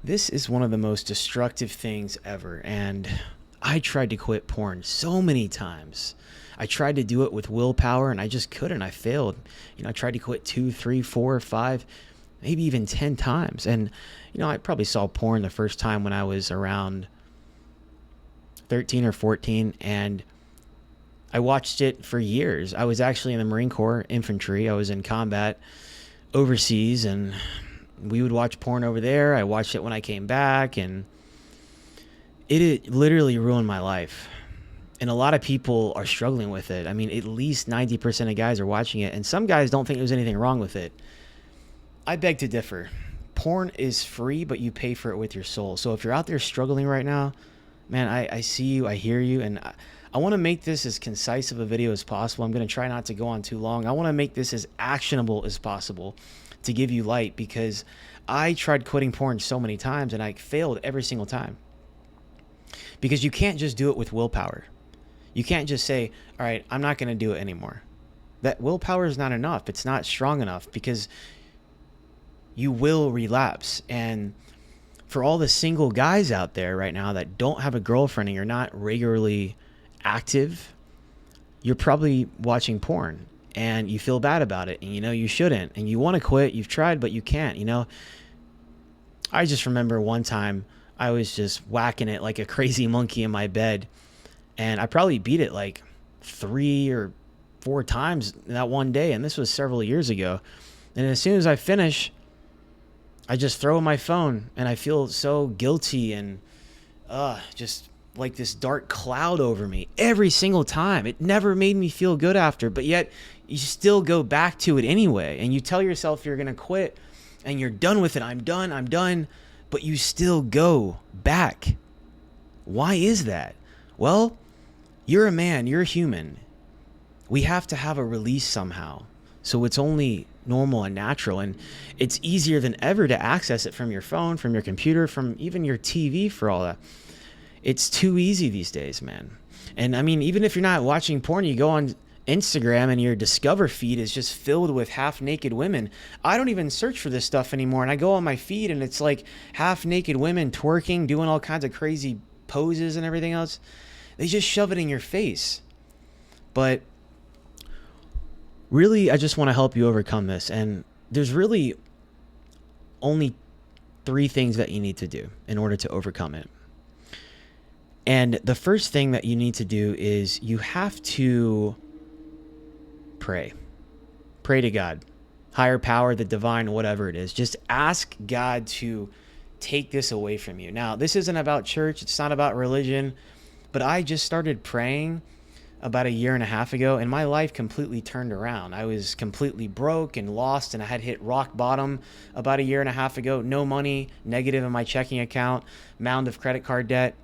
This is one of the most destructive things ever, and I tried to quit porn so many times. I tried to do it with willpower, and I just couldn't. I failed. I tried to quit 2, 3, 4, 5, maybe even 10 times. And, I probably saw porn the first time when I was around 13 or 14, and I watched it for years. I was actually in the Marine Corps infantry. I was in combat overseas, and we would watch porn over there. I watched it when I came back, and it literally ruined my life. And a lot of people are struggling with it. I mean, at least 90% of guys are watching it, and some guys don't think there's anything wrong with it. I beg to differ. Porn is free, but you pay for it with your soul. So if you're out there struggling right now, man, I see you, I hear you, and I want to make this as concise of a video as possible. I'm going to try not to go on too long. I want to make this as actionable as possible to give you light, because I tried quitting porn so many times and I failed every single time. Because you can't just do it with willpower. You can't just say, all right, I'm not going to do it anymore. That willpower is not enough. It's not strong enough, because you will relapse. And for all the single guys out there right now that don't have a girlfriend and you're not regularly active, you're probably watching porn and you feel bad about it, and you shouldn't, and you want to quit. You've tried, but you can't. I just remember one time I was just whacking it like a crazy monkey in my bed, and I probably beat it like 3 or 4 times that one day, and this was several years ago. And as soon as I finish, I just throw my phone, and I feel so guilty and just like this dark cloud over me every single time. It never made me feel good after, but yet you still go back to it anyway, and you tell yourself you're going to quit and you're done with it. I'm done, but you still go back. Why is that? Well, you're a man, you're a human. We have to have a release somehow. So it's only normal and natural, and it's easier than ever to access it from your phone, from your computer, from even your TV, for all that. It's too easy these days, man. And I mean, even if you're not watching porn, you go on Instagram and your Discover feed is just filled with half-naked women. I don't even search for this stuff anymore, and I go on my feed and it's like half-naked women twerking, doing all kinds of crazy poses and everything else. They just shove it in your face. But really, I just want to help you overcome this, and there's really only 3 things that you need to do in order to overcome it. And the first thing that you need to do is you have to pray. Pray to God, higher power, the divine, whatever it is. Just ask God to take this away from you. Now, this isn't about church. It's not about religion. But I just started praying about 1.5 years ago, and my life completely turned around. I was completely broke and lost, and I had hit rock bottom about 1.5 years ago. No money, negative in my checking account, mound of credit card debt.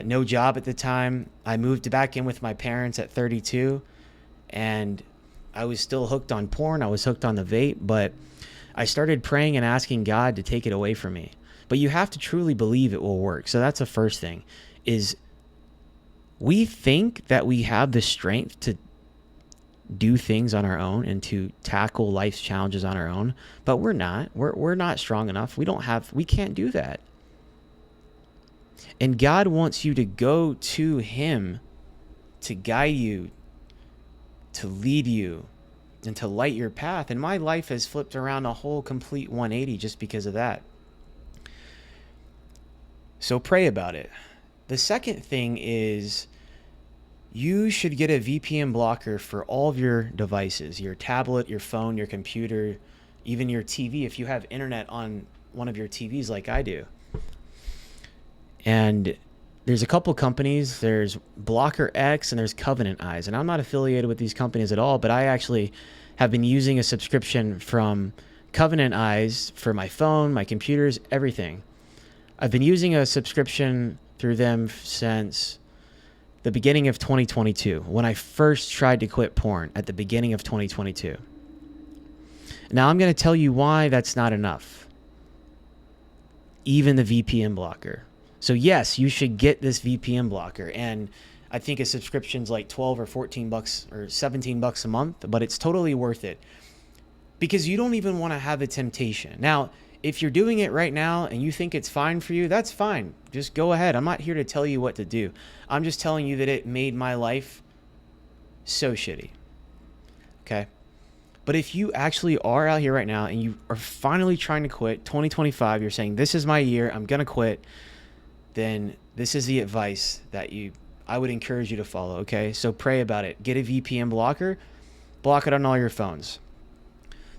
No job at the time. I moved back in with my parents at 32, and I was still hooked on porn. I was hooked on the vape, but I started praying and asking God to take it away from me. But you have to truly believe it will work. So that's the first thing, is we think that we have the strength to do things on our own and to tackle life's challenges on our own, but we're not. We're not strong enough. We can't do that. And God wants you to go to Him to guide you, to lead you, and to light your path. And my life has flipped around a whole complete 180 just because of that. So pray about it. The second thing is you should get a VPN blocker for all of your devices, your tablet, your phone, your computer, even your TV, if you have internet on one of your TVs like I do. And there's a couple companies. There's Blocker X and there's Covenant Eyes. And I'm not affiliated with these companies at all, but I actually have been using a subscription from Covenant Eyes for my phone, my computers, everything. I've been using a subscription through them since the beginning of 2022, when I first tried to quit porn at the beginning of 2022. Now I'm going to tell you why that's not enough. Even the VPN blocker. So yes, you should get this VPN blocker, and I think a subscription's like $12 or $14 or $17 a month, but it's totally worth it because you don't even want to have a temptation. Now, If you're doing it right now and you think it's fine for you, that's fine. Just go ahead. I'm not here to tell you what to do. I'm just telling you that it made my life so shitty. Okay? But if you actually are out here right now and you are finally trying to quit 2025, you're saying, this is my year, I'm going to quit, then this is the advice that I would encourage you to follow, okay? So pray about it. Get a VPN blocker. Block it on all your phones.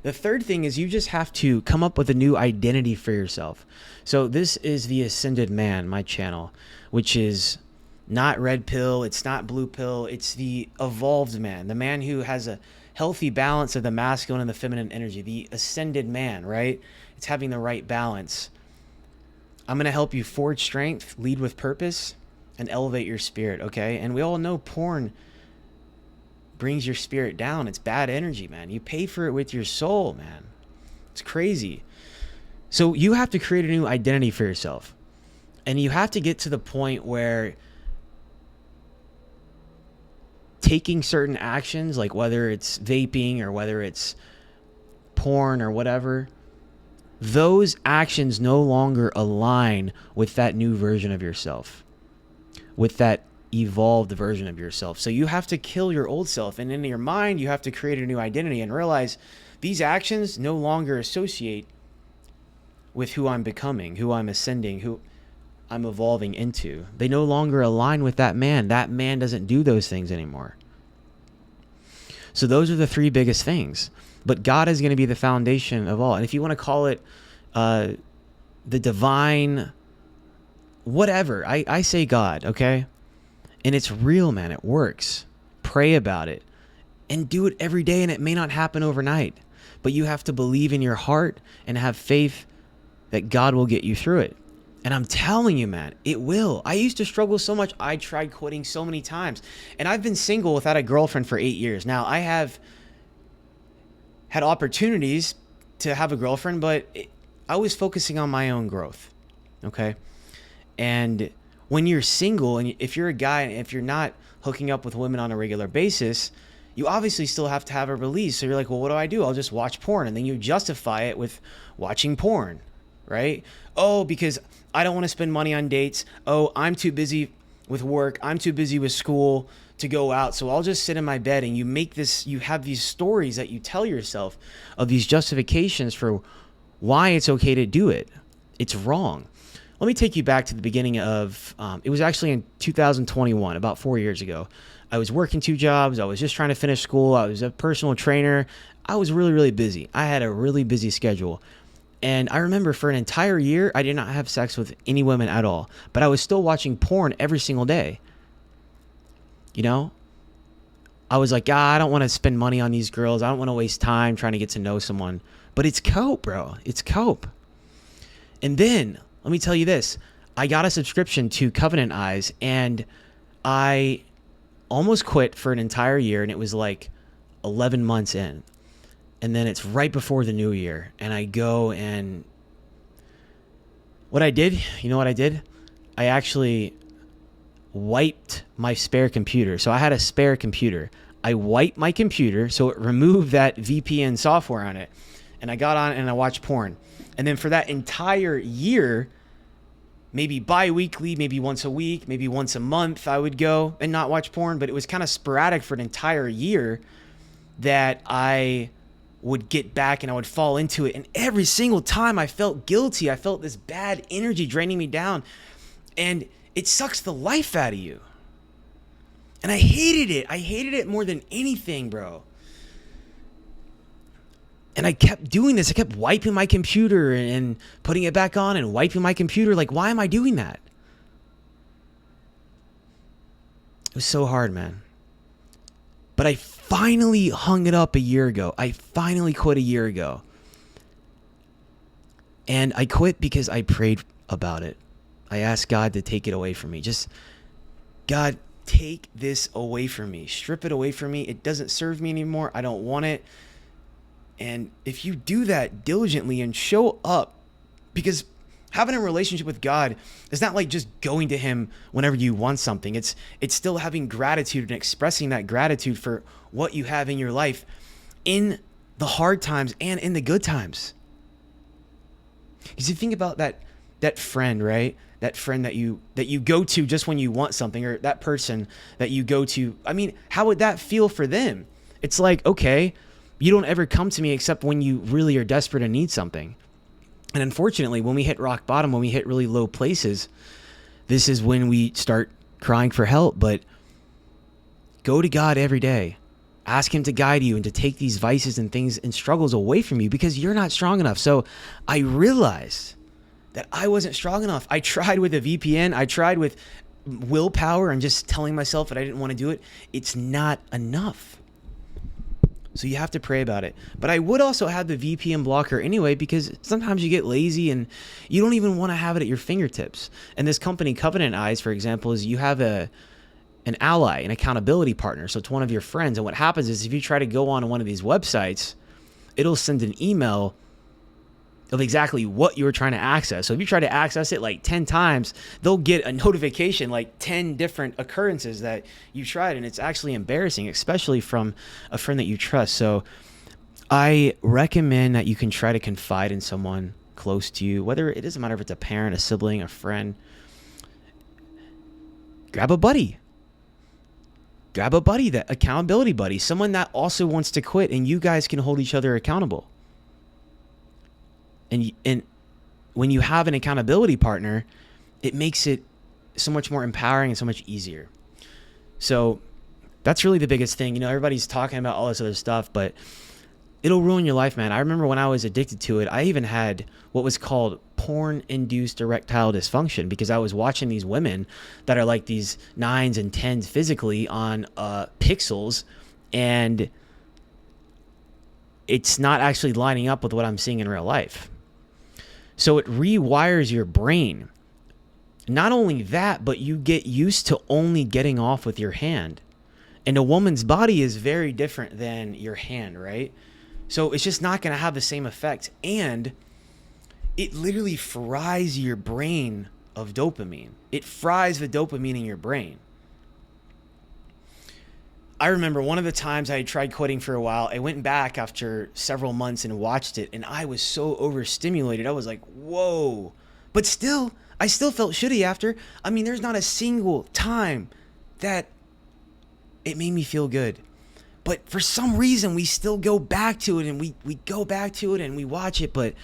The third thing is you just have to come up with a new identity for yourself. So this is the Ascended Man, my channel, which is not red pill, it's not blue pill, it's the evolved man, the man who has a healthy balance of the masculine and the feminine energy, the ascended man, right? It's having the right balance. I'm going to help you forge strength, lead with purpose, and elevate your spirit, okay? And we all know porn brings your spirit down. It's bad energy, man. You pay for it with your soul, man. It's crazy. So you have to create a new identity for yourself. And you have to get to the point where taking certain actions, like whether it's vaping or whether it's porn or whatever, those actions no longer align with that new version of yourself, with that evolved version of yourself. So you have to kill your old self, and in your mind you have to create a new identity and realize these actions no longer associate with who I'm becoming, who I'm ascending, who I'm evolving into. They no longer align with that man. That man doesn't do those things anymore. So those are the three biggest things. But God is going to be the foundation of all. And if you want to call it the divine, whatever, I say God, okay? And it's real, man. It works. Pray about it and do it every day. And it may not happen overnight, but you have to believe in your heart and have faith that God will get you through it. And I'm telling you, man, it will. I used to struggle so much. I tried quitting so many times. And I've been single without a girlfriend for 8 years. Now, I have had opportunities to have a girlfriend, but I was focusing on my own growth, okay? And when you're single, and if you're a guy, and if you're not hooking up with women on a regular basis, you obviously still have to have a release. So you're like, well, what do? I'll just watch porn. And then you justify it with watching porn, right? Oh, because I don't want to spend money on dates. Oh, I'm too busy with work. I'm too busy with school to go out. So I'll just sit in my bed. And you have these stories that you tell yourself of these justifications for why it's okay to do it. It's wrong. Let me take you back to the beginning of, it was actually in 2021, about 4 years ago. I was working 2 jobs. I was just trying to finish school. I was a personal trainer. I was really, really busy. I had a really busy schedule. And I remember for an entire year, I did not have sex with any women at all. But I was still watching porn every single day. You know? I was like, I don't want to spend money on these girls. I don't want to waste time trying to get to know someone. But it's cope, bro. It's cope. And then, let me tell you this. I got a subscription to Covenant Eyes, and I almost quit for an entire year, and it was like 11 months in. And then it's right before the new year, and I go and what I did, you know what I did? I actually wiped my spare computer. So I had a spare computer. I wiped my computer so it removed that VPN software on it. And I got on and I watched porn. And then for that entire year, maybe bi-weekly, maybe once a week, maybe once a month, I would go and not watch porn. But it was kind of sporadic for an entire year that I would get back and I would fall into it. And every single time I felt guilty. I felt this bad energy draining me down. And it sucks the life out of you. And I hated it. I hated it more than anything, bro. And I kept doing this. I kept wiping my computer and putting it back on and wiping my computer. Like, why am I doing that? It was so hard, man. But I finally hung it up a year ago. I finally quit a year ago. And I quit because I prayed about it. I asked God to take it away from me. Just, God, take this away from me. Strip it away from me. It doesn't serve me anymore. I don't want it. And if you do that diligently and show up, because having a relationship with God is not like just going to him whenever you want something. It's still having gratitude and expressing that gratitude for what you have in your life in the hard times and in the good times. Because you think about that friend, right? That friend that you go to just when you want something, or that person that you go to. I mean, how would that feel for them? It's like, okay, you don't ever come to me except when you really are desperate and need something. And unfortunately, when we hit rock bottom, when we hit really low places, this is when we start crying for help. But go to God every day. Ask him to guide you and to take these vices and things and struggles away from you, because you're not strong enough. So I realized that I wasn't strong enough. I tried with a VPN. I tried with willpower and just telling myself that I didn't want to do it. It's not enough. So you have to pray about it. But I would also have the VPN blocker anyway, because sometimes you get lazy and you don't even want to have it at your fingertips. And this company, Covenant Eyes, for example, is you have an ally, an accountability partner. So it's one of your friends. And what happens is if you try to go on one of these websites, it'll send an email of exactly what you were trying to access. So if you try to access it like 10 times, they'll get a notification, like 10 different occurrences that you tried. And it's actually embarrassing, especially from a friend that you trust. So I recommend that you can try to confide in someone close to you, whether it doesn't matter if it's a parent, a sibling, a friend. Grab a buddy. That accountability buddy, someone that also wants to quit, and you guys can hold each other accountable. And when you have an accountability partner, it makes it so much more empowering and so much easier. So that's really the biggest thing. You know, everybody's talking about all this other stuff, but it'll ruin your life, man. I remember when I was addicted to it, I even had what was called porn-induced erectile dysfunction, because I was watching these women that are like these 9s and 10s physically on pixels, and it's not actually lining up with what I'm seeing in real life. So it rewires your brain. Not only that, but you get used to only getting off with your hand. And a woman's body is very different than your hand, right? So it's just not going to have the same effect. And it literally fries your brain of dopamine. It fries the dopamine in your brain. I remember one of the times I had tried quitting for a while. I went back after several months and watched it, and I was so overstimulated. I was like, whoa. But still, I still felt shitty after. I mean, there's not a single time that it made me feel good. But for some reason, we still go back to it, and we go back to it and we watch it. But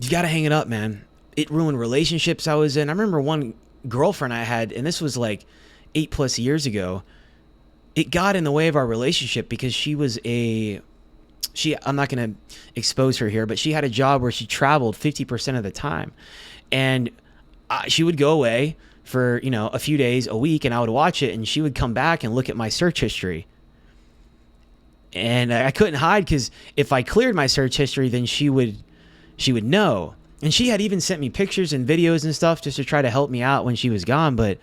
you got to hang it up, man. It ruined relationships I was in. I remember one girlfriend I had, and this was like 8+ years ago. It got in the way of our relationship because I'm not going to expose her here, but she had a job where she traveled 50% of the time. And she would go away for, a few days, a week, and I would watch it, and she would come back and look at my search history. And I couldn't hide, because if I cleared my search history, then she would know. And she had even sent me pictures and videos and stuff just to try to help me out when she was gone. But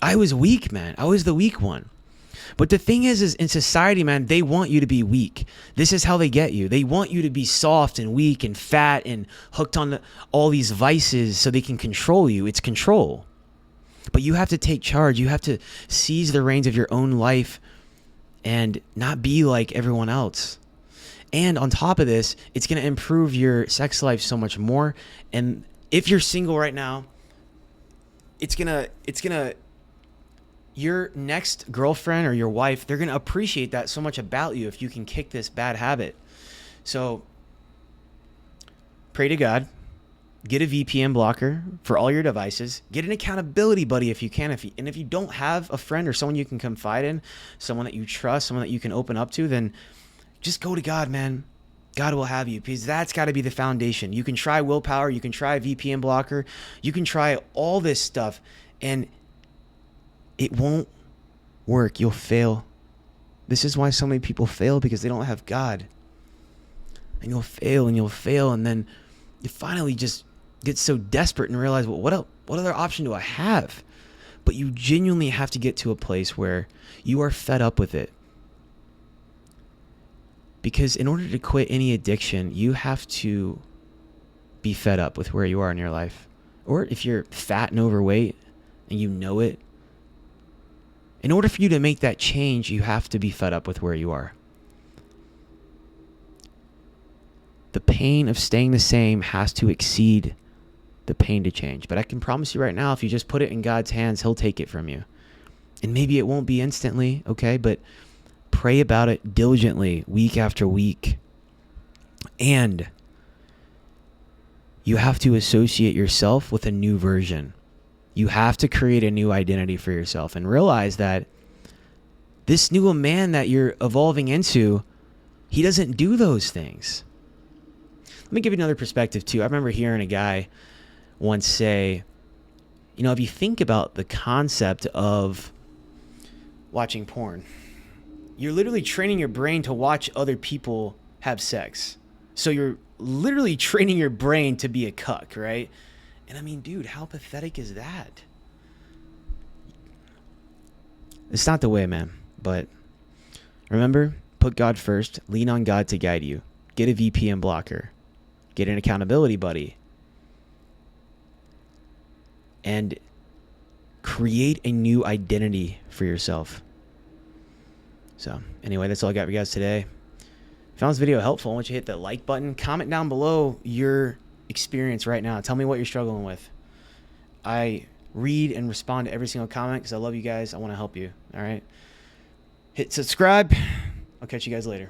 I was weak, man. I was the weak one. But the thing is in society, man, they want you to be weak. This is how they get you. They want you to be soft and weak and fat and hooked on all these vices so they can control you. It's control. But you have to take charge. You have to seize the reins of your own life and not be like everyone else. And on top of this, it's going to improve your sex life so much more. And if you're single right now, it's going to your next girlfriend or your wife, they're going to appreciate that so much about you if you can kick this bad habit. So pray to God, get a VPN blocker for all your devices, get an accountability buddy if you can. And if you don't have a friend or someone you can confide in, someone that you trust, someone that you can open up to, then just go to God, man. God will have you, because that's got to be the foundation. You can try willpower, you can try VPN blocker, you can try all this stuff, and it won't work. You'll fail. This is why so many people fail, because they don't have God. And you'll fail and you'll fail, and then you finally just get so desperate and realize, well, what other option do I have? But you genuinely have to get to a place where you are fed up with it. Because in order to quit any addiction, you have to be fed up with where you are in your life. Or if you're fat and overweight and you know it, in order for you to make that change, you have to be fed up with where you are. the pain of staying the same has to exceed the pain to change. But I can promise you right now, if you just put it in God's hands, he'll take it from you. And maybe it won't be instantly, okay? But pray about it diligently, week after week. And you have to associate yourself with a new version. You have to create a new identity for yourself and realize that this new man that you're evolving into, he doesn't do those things. Let me give you another perspective too. I remember hearing a guy once say, you know, if you think about the concept of watching porn, you're literally training your brain to watch other people have sex. So you're literally training your brain to be a cuck, right? And I mean, dude, how pathetic is that? It's not the way, man. But remember, put God first. Lean on God to guide you. Get a VPN blocker. Get an accountability buddy. And create a new identity for yourself. So anyway, that's all I got for you guys today. If you found this video helpful, I want you to hit that like button. Comment down below your experience right now. Tell me what you're struggling with. I read and respond to every single comment because I love you guys. I want to help you. All right. Hit subscribe. I'll catch you guys later.